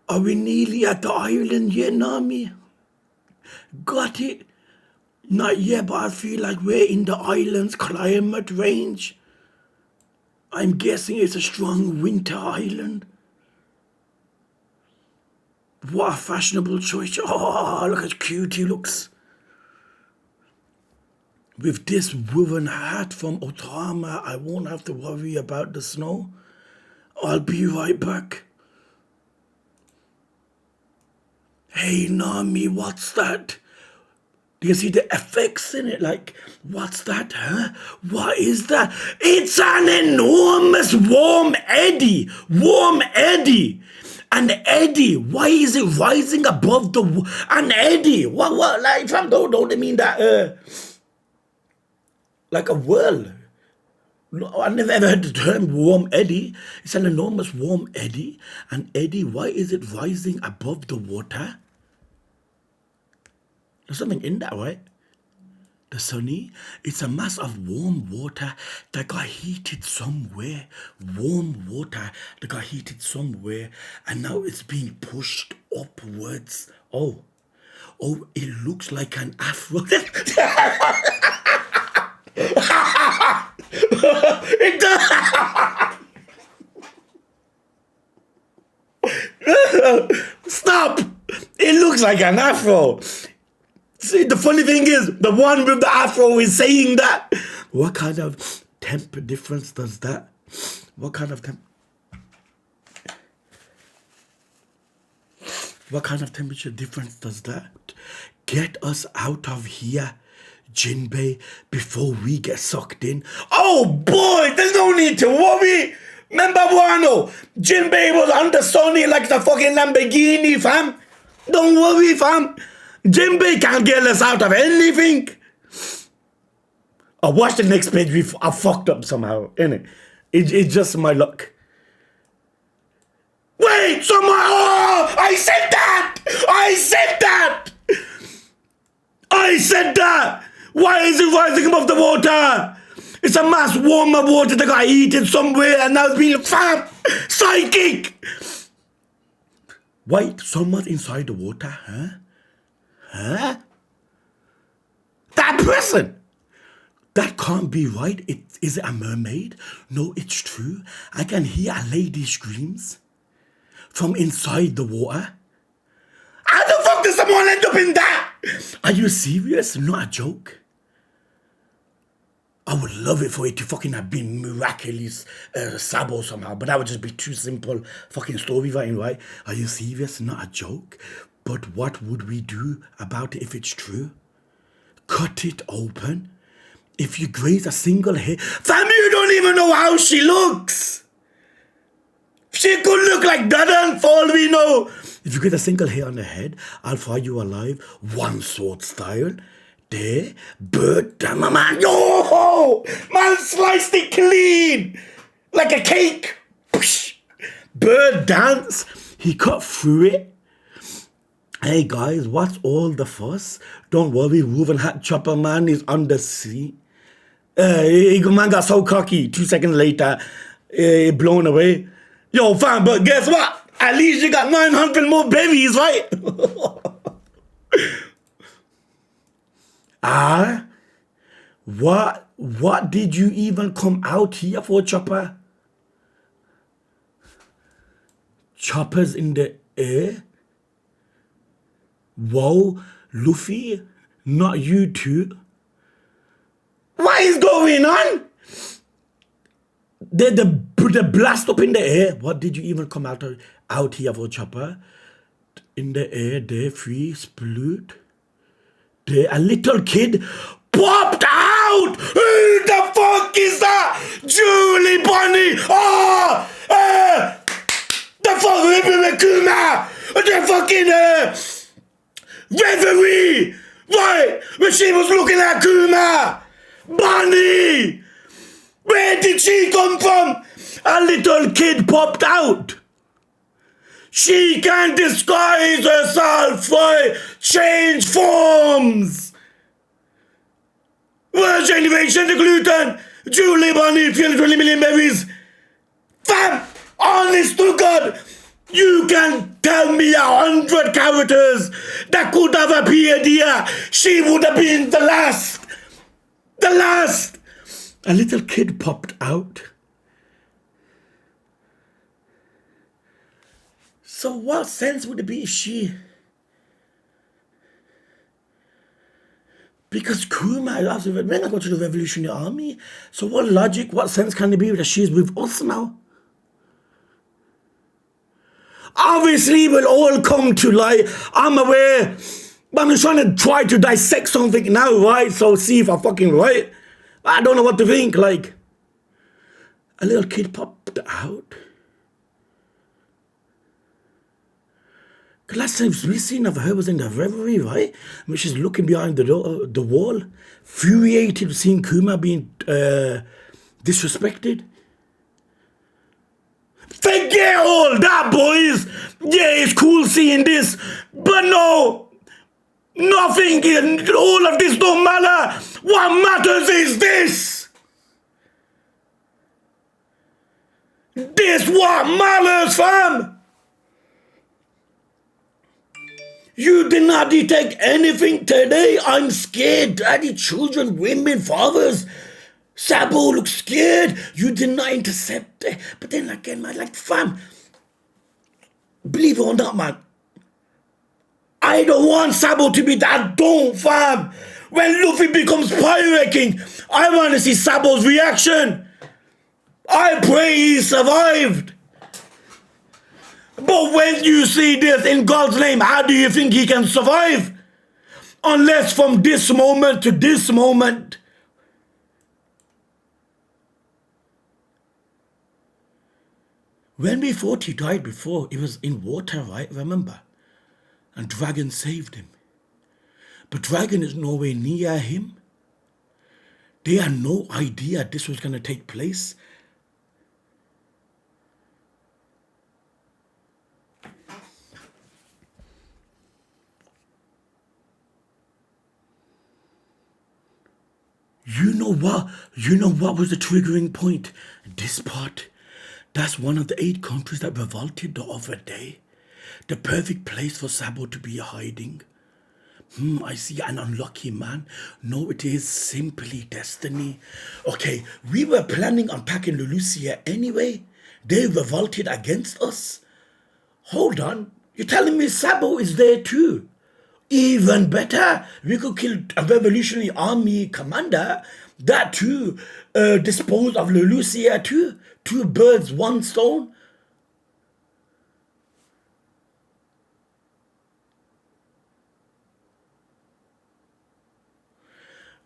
Are we nearly at the island yet, Nami? Got it. Not yet, but I feel like we're in the island's climate range. I'm guessing it's a strong winter island. What a fashionable choice. Oh, look how cute he looks. With this woven hat from Otama, I won't have to worry about the snow. I'll be right back. Hey, Nami, what's that? Do you see the effects in it? Like, what's that, huh? What is that? It's an enormous warm eddy. Warm eddy. An eddy. Why is it rising above the... An eddy. What? Like, fam, don't they mean that, like a whirl? No, I never ever heard the term warm eddy. It's an enormous warm eddy. An eddy, why is it rising above the water? There's something in that, right? The sunny, it's a mass of warm water that got heated somewhere. Warm water that got heated somewhere, and now it's being pushed upwards. Oh, Oh, it looks like an afro. It does. Stop. It looks like an afro. See, the funny thing is, the one with the afro is saying that. What kind of temper difference does that? What kind of temperature difference does that? Get us out of here, Jinbei, before we get sucked in. Oh boy, there's no need to worry. Remember Wano? Jinbei was under Sony like the fucking Lamborghini, fam. Don't worry, fam. Jinbei can't get us out of anything. I watch the next page. I fucked up somehow, innit? It's just my luck. Wait, someone! Oh, I said that! I said that! I said that! Why is it rising above the water? It's a mass warmer water that got heated somewhere and now it's being psychic! Wait, someone's inside the water, huh? Huh? That person! That can't be right. Is it a mermaid? No, it's true. I can hear a lady's screams from inside the water. How the fuck does someone end up in that? Are you serious? Not a joke. I would love it for it to fucking have been miraculous Sabo somehow, but that would just be too simple fucking story writing, right? Are you serious? Not a joke. But what would we do about it if it's true? Cut it open. If you graze a single hair, fam, you don't even know how she looks. She could look like Dadan for all we know. If you get a single hair on the head, I'll fry you alive, one sword style. There, bird down my man. Yo, man sliced it clean like a cake. Bird dance. He cut through it. Hey guys, what's all the fuss? Don't worry, Woven Hat Chopper Man is on the sea. Man got so cocky. 2 seconds later, blown away. Yo, fam, but guess what? At least you got 900 more babies, right? What did you even come out here for, Chopper? Choppers in the air? Whoa, Luffy, not you too. What is going on? The blast up in the air. What did you even come out here for, Chopper? In the air, there, free, sploot. There, a little kid popped out! Who the fuck is that? Julie Bunny! Oh! The fuck, Kuma! The fucking, referee! Right! When she was looking at Kuma! Bunny! Where did she come from? A little kid popped out. She can disguise herself, right? Change forms. Where's generation the gluten? Julie Bunny, 320 million berries. Fam, honest to God, you can tell me 100 characters that could have appeared here. She would have been the last. The last. A little kid popped out. So what sense would it be she? Because Kuma is when I go to the Revolutionary Army. So what logic, what sense can it be that she's with us now? Obviously, we'll all come to light. I'm aware. I'm just trying to try to dissect something now, right? So see if I'm fucking right. I don't know what to think, like. A little kid popped out. The last time we seen of her was in the reverie, right? When she's looking behind the wall, infuriated seeing Kuma being disrespected. Forget all that, boys! Yeah, it's cool seeing this, but no! Nothing, all of this don't matter! What matters is this! This what matters, fam! You did not detect anything today. I'm scared. Daddy, children, women, fathers. Sabo looks scared. You did not intercept it. But then again, man, like, fam, believe it or not, man, I don't want Sabo to be that. Don't, fam. When Luffy becomes Pirate King, I want to see Sabo's reaction. I pray he survived. But when you see this in God's name, how do you think he can survive? Unless from this moment to this moment. When we thought he died before, he was in water, right? Remember? And Dragon saved him. But Dragon is nowhere near him. They had no idea this was going to take place. You know what? You know what was the triggering point? This part. That's one of the 8 countries that revolted the other day. The perfect place for Sabo to be hiding. I see an unlucky man. No, it is simply destiny. Okay, we were planning on packing Lulusia anyway. They revolted against us. Hold on. You're telling me Sabo is there too? Even better, we could kill a revolutionary army commander. That too, dispose of Lulusia too. 2 birds, 1 stone.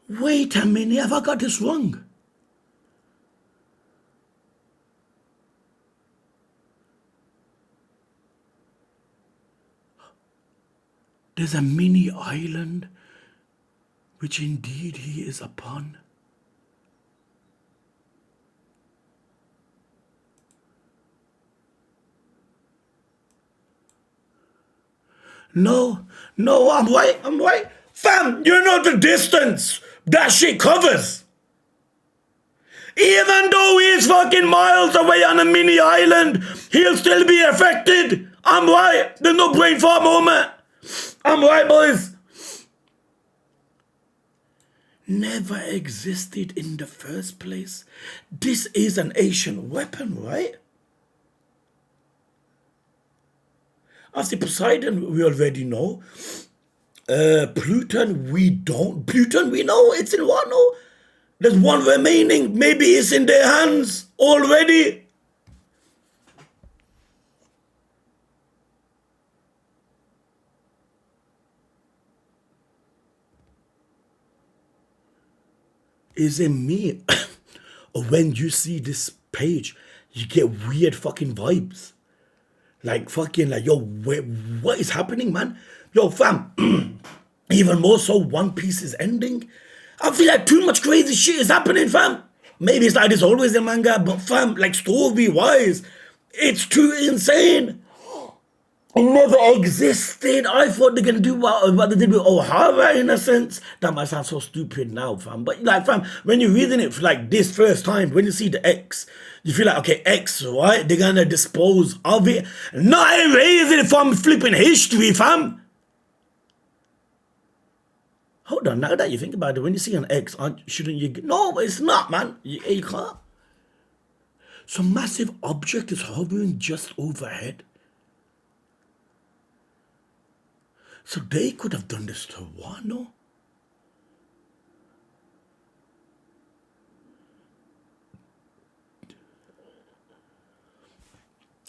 Wait a minute, have I got this wrong? There's a mini island, which indeed he is upon. No, I'm right. Fam, you know the distance that shit covers. Even though he's fucking miles away on a mini island, he'll still be affected. I'm right. There's no brain fart moment. I'm right, boys. Never existed in the first place. This is an ancient weapon, right? After Poseidon, we already know. Pluton, we don't. Pluton, we know it's in Wano. There's 1 remaining. Maybe it's in their hands already. Is it me? Or when you see this page, you get weird fucking vibes. Like fucking like, yo, what is happening, man? Yo, fam, even more so, One Piece is ending. I feel like too much crazy shit is happening, fam. Maybe it's like this always in manga, but fam, like story-wise, it's too insane. It never existed. I thought they're gonna do what they did with O'Hara in a sense. That might sound so stupid now, fam. But like, fam, when you're reading it for like this first time, when you see the X, you feel like, okay, X, right? They're gonna dispose of it, not erase it from flipping history, fam. Hold on, now that you think about it, when you see an X, shouldn't you? No, it's not, man. You can't. Some massive object is hovering just overhead. So they could have done this to Wano.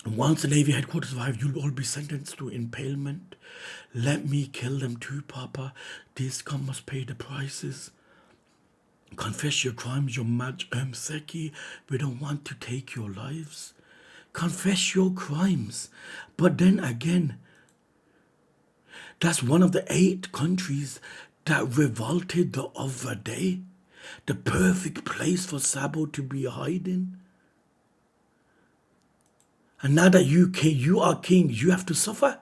Once the Navy headquarters arrive, you'll all be sentenced to impalement. Let me kill them too, Papa. These scum must pay the prices. Confess your crimes, your mad Seki. We don't want to take your lives. Confess your crimes. But then again, that's one of the 8 countries that revolted the other day. The perfect place for Sabo to be hiding. And now that you are king, you have to suffer.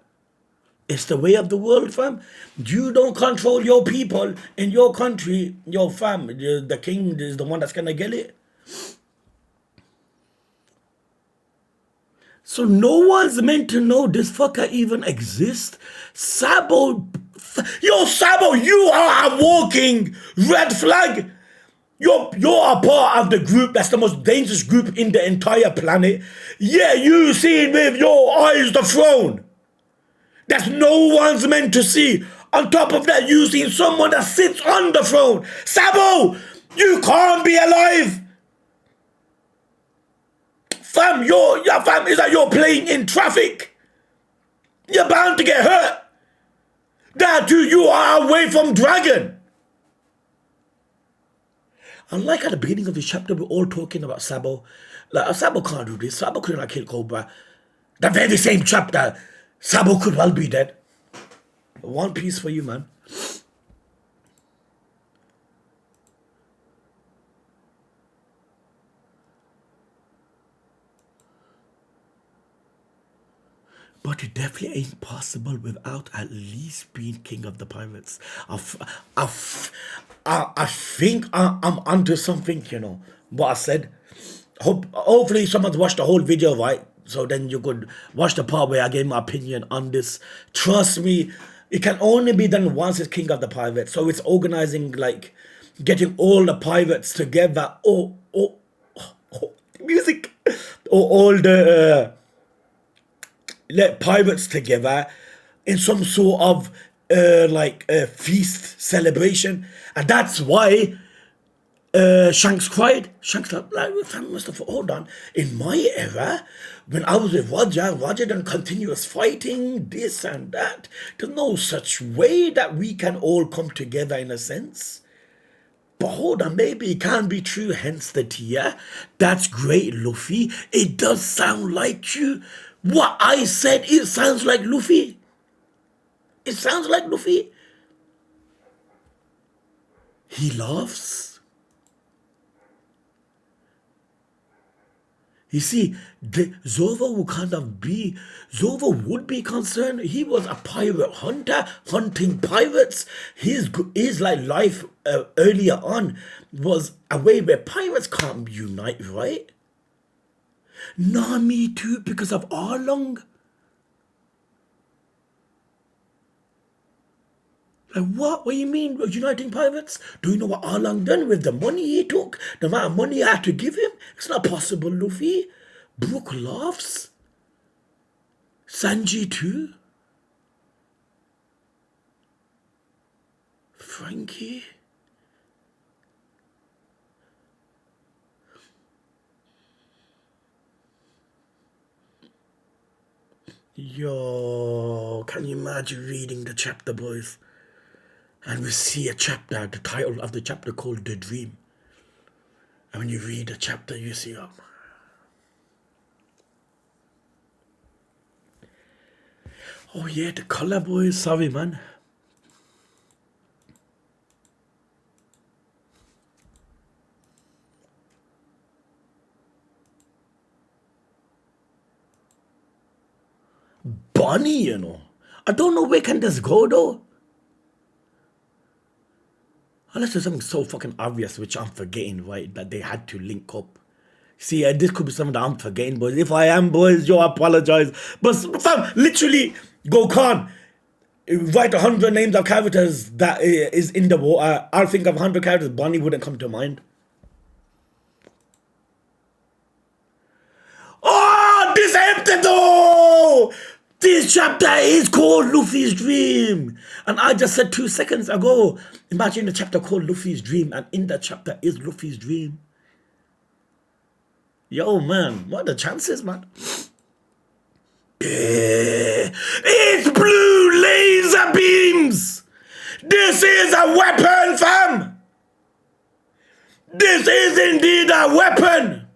It's the way of the world, fam. You don't control your people in your country, your fam. The king is the one that's going to get it. So no one's meant to know this fucker even exists. Sabo, yo, Sabo, you are a walking red flag. You're a part of the group that's the most dangerous group in the entire planet. Yeah, you see it with your eyes the throne. That's no one's meant to see. On top of that, you see someone that sits on the throne. Sabo, you can't be alive. Fam, your fam is like you're playing in traffic. You're bound to get hurt. That too, you are away from Dragon. Unlike at the beginning of the chapter, we're all talking about Sabo. Like, Sabo can't do this. Sabo couldn't kill Cobra. The very same chapter, Sabo could well be dead. One piece for you, man. But it definitely ain't possible without at least being king of the pirates. I think I'm onto something, you know, what I said. Hopefully someone's watched the whole video, right? So then you could watch the part where I gave my opinion on this. Trust me, it can only be done once as king of the pirates. So it's organizing, like, getting all the pirates together. Music. Or all the... let pirates together in some sort of feast celebration, and that's why Shanks cried. Shanks like, must have, hold on. In my era, when I was with Roger done continuous fighting, this and that. There's no such way that we can all come together in a sense. But hold on, maybe it can be true, hence the tear. That's great, Luffy. It does sound like you. What I said, it sounds like Luffy. It sounds like Luffy. He laughs. You see, Zoro would be concerned. He was a pirate hunter, hunting pirates. His like life earlier on was a way where pirates can't unite, right? Nah, me too, because of Arlong. Like, what? What do you mean, uniting pirates? Do you know what Arlong done with the money he took? The amount of money I had to give him? It's not possible, Luffy. Brook laughs. Sanji too. Frankie. Yo, can you imagine reading the chapter, boys? And we see a chapter, the title of the chapter called The Dream. And when you read the chapter, you see, oh yeah, the color, boys. Sorry, man. Bonnie, you know. I don't know where can this go, though. Unless there's something so fucking obvious which I'm forgetting, right? That they had to link up. See, this could be something that I'm forgetting, boys. If I am, boys, yo, I apologize. But fam, literally, Gokhan, write 100 names of characters that is in the water. I'll think of 100 characters. Bonnie wouldn't come to mind. Oh, this empty though! This chapter is called Luffy's Dream. And I just said 2 seconds ago, imagine the chapter called Luffy's Dream, and in that chapter is Luffy's Dream. Yo, man, what are the chances, man? It's blue laser beams! This is a weapon, fam! This is indeed a weapon!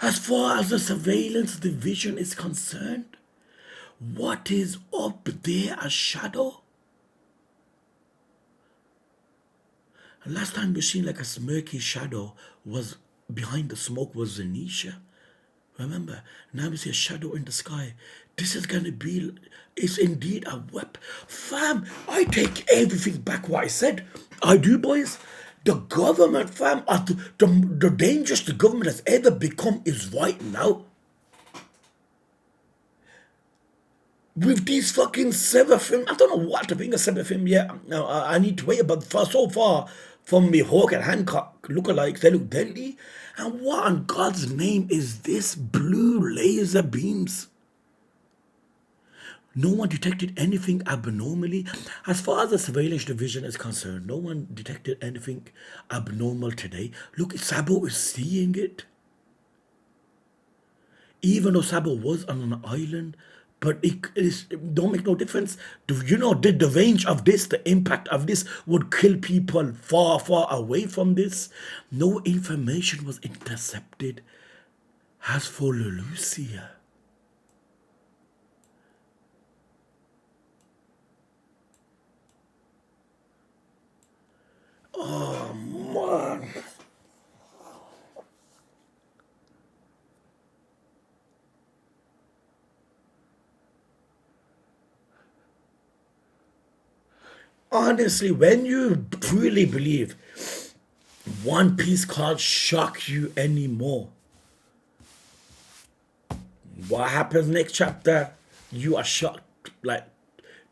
As far as the surveillance division is concerned, what is up there, a shadow? And last time we seen like a smirky shadow was behind the smoke was Zanisha. Remember, now we see a shadow in the sky. This is gonna be, it's indeed a weapon. Fam, I take everything back what I said. I do, boys. The government, fam, the dangerous the government has ever become is right now. with these fucking Seraphim. I don't know what to think of Seraphim yet. No, I need to wait, but so far, from me Hawk and Hancock lookalikes, they look deadly. And what on God's name is this blue laser beams? No one detected anything abnormally. As far as the surveillance division is concerned, no one detected anything abnormal today. Look, Sabo is seeing it. Even though Sabo was on an island, but it don't make no difference. Do you know, did the range of this, the impact of this would kill people far, far away from this? No information was intercepted. As for Lulusia, oh man. Honestly, when you truly believe One Piece can't shock you anymore, what happens next chapter? You are shocked like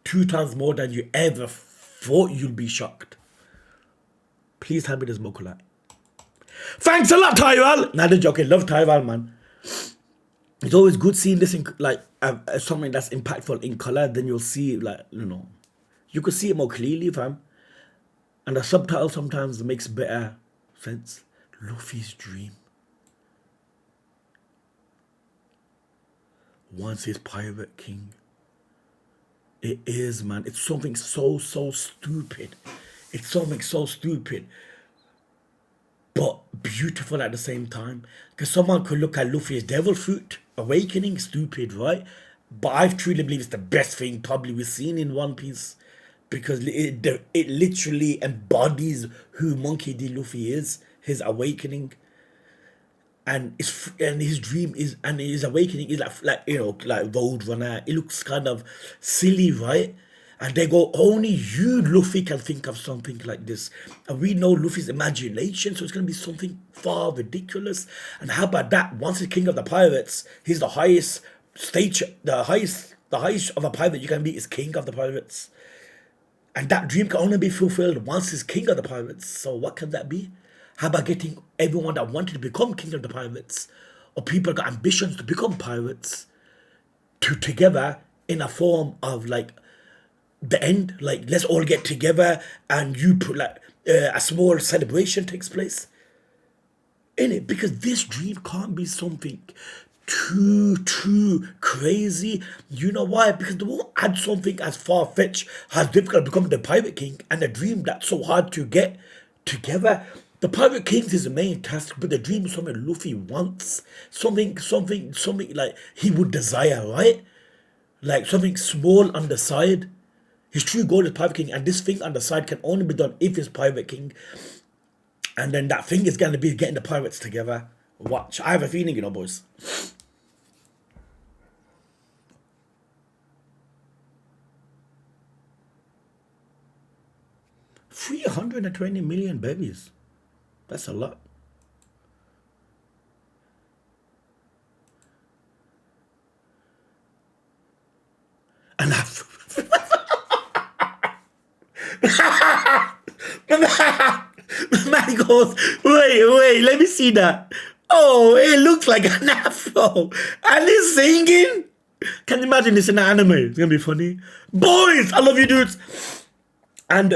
2 times more than you ever thought you'd be shocked. Please tell me there's more collide. Thanks a lot, Tyrell. Nah, the joking. Love Tyrell, man. It's always good seeing this in like something that's impactful in color. Then you'll see like you could see it more clearly, fam. And the subtitle sometimes makes better sense. Luffy's dream. Once his pirate king. It is, man. It's something so stupid. It's something so stupid, but beautiful at the same time. Because someone could look at Luffy's devil fruit awakening, stupid, right? But I truly believe it's the best thing probably we've seen in One Piece. Because it literally embodies who Monkey D. Luffy is, his awakening. And his dream is, and his awakening is like Roadrunner. It looks kind of silly, right? And they go, only you, Luffy, can think of something like this. And we know Luffy's imagination, so it's going to be something far ridiculous. And how about that? Once he's king of the pirates, he's the highest stage, the highest of a pirate you can be is king of the pirates. And that dream can only be fulfilled once he's king of the pirates. So what can that be? How about getting everyone that wanted to become king of the pirates, or people got ambitions to become pirates, together in a form of like the end? Like, let's all get together and you put like a small celebration takes place in it, because this dream can't be something too crazy. You know why? Because they won't add something as far-fetched as difficult to become the pirate king, and a dream that's so hard to get together. The pirate king is the main task, but the dream is something Luffy wants, something like he would desire, right? Like something small on the side. His true goal is pirate king, and this thing on the side can only be done if he's pirate king. And then that thing is going to be getting the pirates together. Watch. I have a feeling, boys. $320 million babies. That's a lot. And the man goes, wait, let me see that. Oh, it looks like an afro. And he's singing. Can you imagine this in an anime? It's gonna be funny. Boys, I love you, dudes. And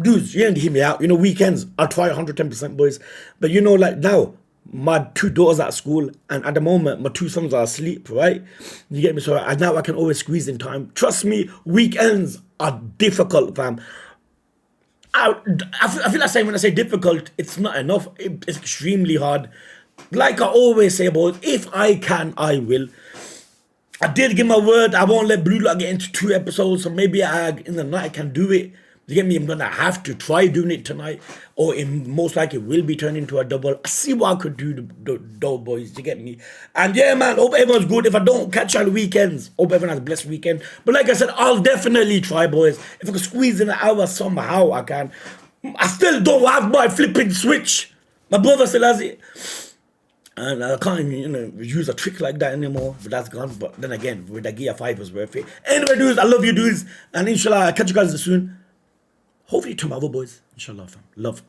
dudes, you need to hear me out. Weekends, I'll try 110%, boys. But like now, my 2 daughters are at school, and at the moment, my 2 sons are asleep, right? You get me? So now I can always squeeze in time. Trust me, weekends are difficult, fam. I feel like saying when I say difficult, it's not enough. It's extremely hard. Like I always say, boys, if I can, I will. I did give my word. I won't let Blue Lock get into 2 episodes, so maybe in the night I can do it. You get me? I'm gonna have to try doing it tonight, or it most likely will be turned into a double. I see what I could do, the boys. You get me? And yeah, man, hope everyone's good. If I don't catch you on the weekends, hope everyone has a blessed weekend. But like I said, I'll definitely try, boys. If I can squeeze in an hour somehow, I can. I still don't have my flipping Switch. My brother still has it. And I can't even, use a trick like that anymore. But that's gone. But then again, with the Gear 5 was worth it. Anyway, dudes, I love you, dudes. And inshallah, I'll catch you guys soon. Hopefully tomorrow, boys. Inshallah, fam. Love.